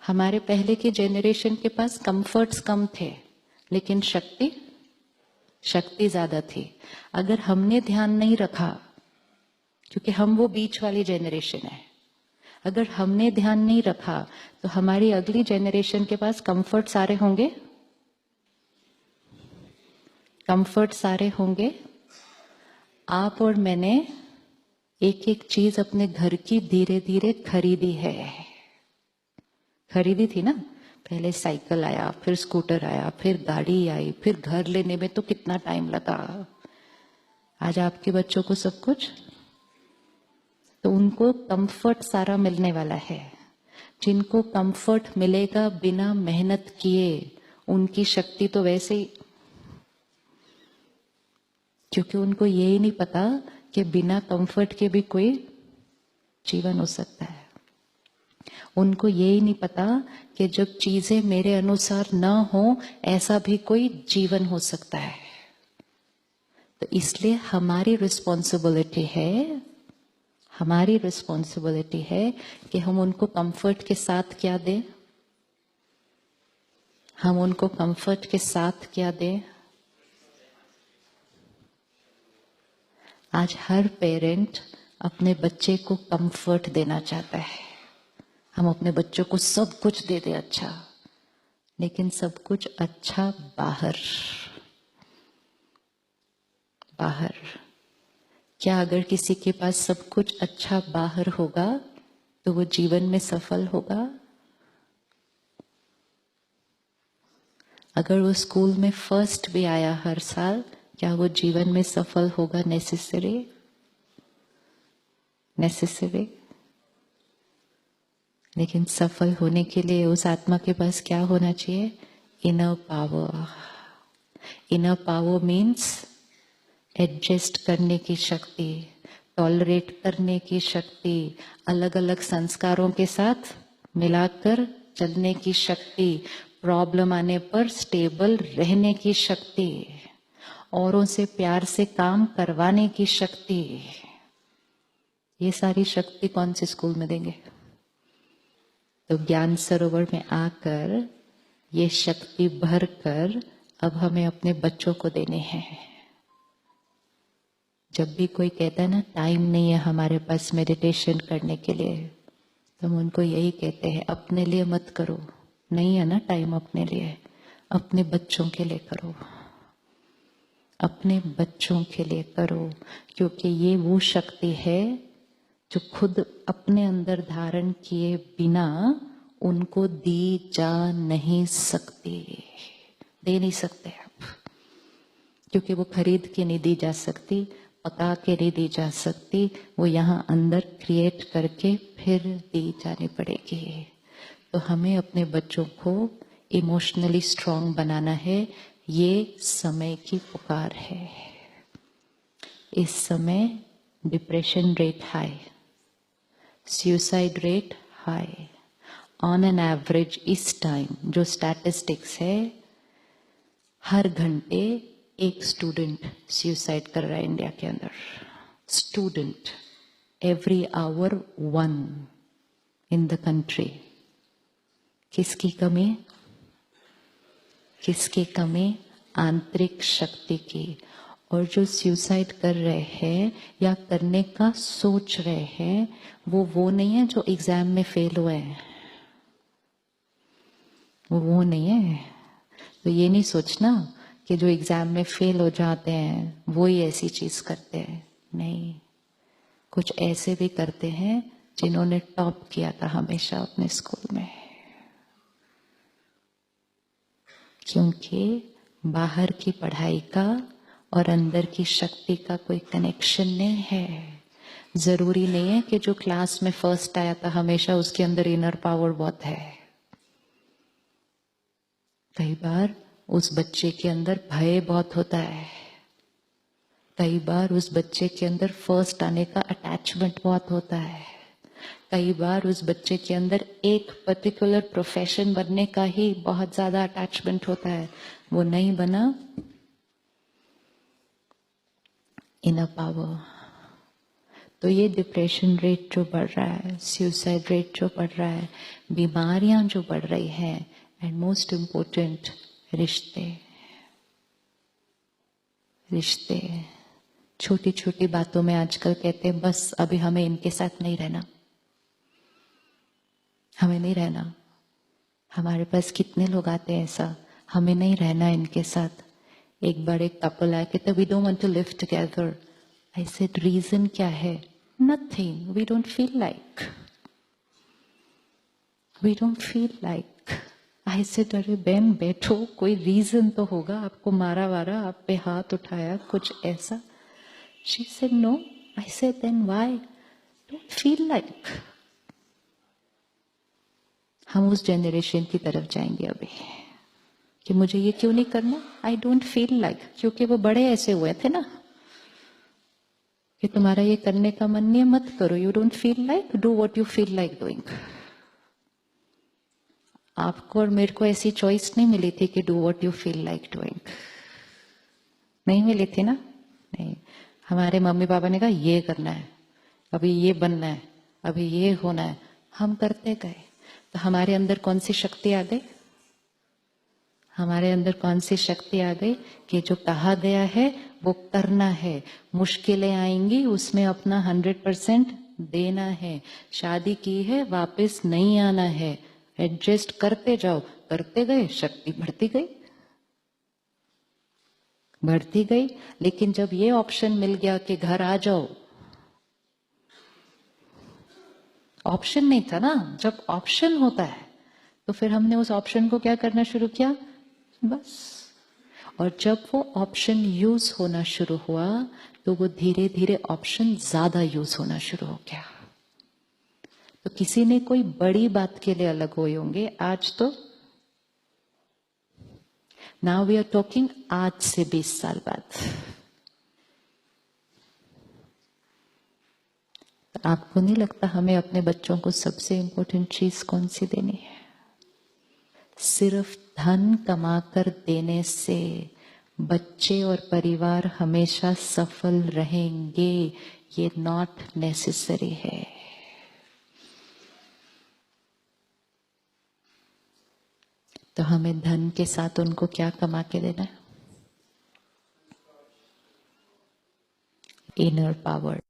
हमारे पहले के जेनरेशन के पास कंफर्ट्स कम थे, लेकिन शक्ति ज्यादा थी। अगर हमने ध्यान नहीं रखा, क्योंकि हम वो बीच वाली जेनरेशन है, अगर हमने ध्यान नहीं रखा तो हमारी अगली जेनरेशन के पास कंफर्ट सारे होंगे, कंफर्ट सारे होंगे। आप और मैंने एक एक चीज अपने घर की धीरे धीरे खरीदी है, खरीदी थी ना। पहले साइकिल आया, फिर स्कूटर आया, फिर गाड़ी आई, फिर घर लेने में तो कितना टाइम लगा। आज आपके बच्चों को सब कुछ, तो उनको कंफर्ट सारा मिलने वाला है। जिनको कंफर्ट मिलेगा बिना मेहनत किए, उनकी शक्ति तो वैसे ही, क्योंकि उनको यही नहीं पता कि बिना कंफर्ट के भी कोई जीवन हो सकता है। उनको यही नहीं पता कि जब चीजें मेरे अनुसार न हो, ऐसा भी कोई जीवन हो सकता है। तो इसलिए हमारी रिस्पॉन्सिबिलिटी है कि हम उनको कंफर्ट के साथ क्या दें, हम उनको कंफर्ट के साथ क्या दें। आज हर पेरेंट अपने बच्चे को कंफर्ट देना चाहता है। हम अपने बच्चों को सब कुछ दे दे अच्छा, लेकिन सब कुछ अच्छा बाहर। क्या अगर किसी के पास सब कुछ अच्छा बाहर होगा तो वो जीवन में सफल होगा? अगर वो स्कूल में फर्स्ट भी आया हर साल, क्या वो जीवन में सफल होगा? नेसेसरी। लेकिन सफल होने के लिए उस आत्मा के पास क्या होना चाहिए? Inner power. Inner power means adjust करने की शक्ति, टॉलरेट करने की शक्ति, अलग अलग संस्कारों के साथ मिलाकर चलने की शक्ति, प्रॉब्लम आने पर स्टेबल रहने की शक्ति, औरों से प्यार से काम करवाने की शक्ति। ये सारी शक्ति कौन से स्कूल में देंगे? तो ज्ञान सरोवर में आकर ये शक्ति भरकर अब हमें अपने बच्चों को देने हैं। जब भी कोई कहता है ना टाइम नहीं है हमारे पास मेडिटेशन करने के लिए, तो हम उनको यही कहते हैं अपने लिए मत करो। नहीं है ना टाइम अपने लिए, अपने बच्चों के लिए करो, अपने बच्चों के लिए करो। क्योंकि ये वो शक्ति है जो खुद अपने अंदर धारण किए बिना उनको दी जा नहीं सकती, दे नहीं सकते आप, क्योंकि वो खरीद के नहीं दी जा सकती, पका के नहीं दी जा सकती, वो यहाँ अंदर क्रिएट करके फिर दी जानी पड़ेगी। तो हमें अपने बच्चों को इमोशनली स्ट्रांग बनाना है। ये समय की पुकार है। इस समय depression rate high, suicide rate high. On an average इस टाइम जो स्टैटिस्टिक्स है, हर घंटे एक स्टूडेंट सुसाइड कर रहा है इंडिया के अंदर। Student, every hour 1 in the country. किसकी कमी? किसकी कमी? आंतरिक शक्ति की। और जो सुसाइड कर रहे हैं या करने का सोच रहे हैं, वो नहीं है जो एग्जाम में फेल हुए हैं, वो नहीं है। तो ये नहीं सोचना कि जो एग्जाम में फेल हो जाते हैं वो ही ऐसी चीज करते हैं। नहीं, कुछ ऐसे भी करते हैं जिन्होंने टॉप किया था हमेशा अपने स्कूल में। क्योंकि बाहर की पढ़ाई का और अंदर की शक्ति का कोई कनेक्शन नहीं है। जरूरी नहीं है कि जो क्लास में फर्स्ट आया था हमेशा उसके अंदर इनर पावर बहुत है। कई बार उस बच्चे के अंदर भय बहुत होता है। कई बार उस बच्चे के अंदर फर्स्ट आने का अटैचमेंट बहुत होता है। कई बार उस बच्चे के अंदर एक पर्टिकुलर प्रोफेशन बनने का ही बहुत ज्यादा अटैचमेंट होता है। वो नहीं बना, इनर पावर। तो ये डिप्रेशन रेट जो बढ़ रहा है, सुसाइड रेट जो बढ़ रहा है, बीमारियां जो बढ़ रही हैं, एंड मोस्ट इम्पोर्टेंट रिश्ते, रिश्ते छोटी छोटी बातों में आजकल कहते हैं बस अभी हमें इनके साथ नहीं रहना, हमें नहीं रहना। हमारे पास कितने लोग आते हैं ऐसा, हमें नहीं रहना इनके साथ। एक बार एक कपल आया कहते we don't want to live together. I said reason क्या है? Nothing, we don't feel like, we don't feel like. I said अरे बहन बैठो, कोई रीजन तो होगा, आपको मारा वारा, आप पे हाथ उठाया, कुछ ऐसा? She said no. I said then why? Don't feel like. हम उस जनरेशन की तरफ जाएंगे अभी कि मुझे ये क्यों नहीं करना, आई डोंट फील लाइक, क्योंकि वो बड़े ऐसे हुए थे ना कि तुम्हारा ये करने का मन नहीं है, मत करो, you don't feel like, do what you feel like doing. आपको और मेरे को ऐसी चॉइस नहीं मिली थी कि do what you feel like doing, नहीं मिली थी ना। नहीं, हमारे मम्मी पापा ने कहा ये करना है, अभी ये बनना है, अभी ये होना है, हम करते गए। तो हमारे अंदर कौन सी शक्ति आ गई? हमारे अंदर कौन सी शक्ति आ गई कि जो कहा गया है वो करना है। मुश्किलें आएंगी, उसमें अपना 100% देना है। शादी की है, वापस नहीं आना है, एडजस्ट करते जाओ। करते गए, शक्ति बढ़ती गई, बढ़ती गई। लेकिन जब ये ऑप्शन मिल गया कि घर आ जाओ, ऑप्शन नहीं था ना। जब ऑप्शन होता है तो फिर हमने उस ऑप्शन को क्या करना शुरू किया, बस। और जब वो ऑप्शन यूज होना शुरू हुआ तो वो धीरे धीरे ऑप्शन ज्यादा यूज होना शुरू हो गया। तो किसी ने कोई बड़ी बात के लिए अलग हुए होंगे, आज तो नाउ वी आर टॉकिंग आज से 20 साल बाद। तो आपको नहीं लगता हमें अपने बच्चों को सबसे इंपॉर्टेंट चीज कौन सी देनी है? सिर्फ धन कमाकर देने से बच्चे और परिवार हमेशा सफल रहेंगे, ये नॉट नेसेसरी है। तो हमें धन के साथ उनको क्या कमा के देना है? Inner power.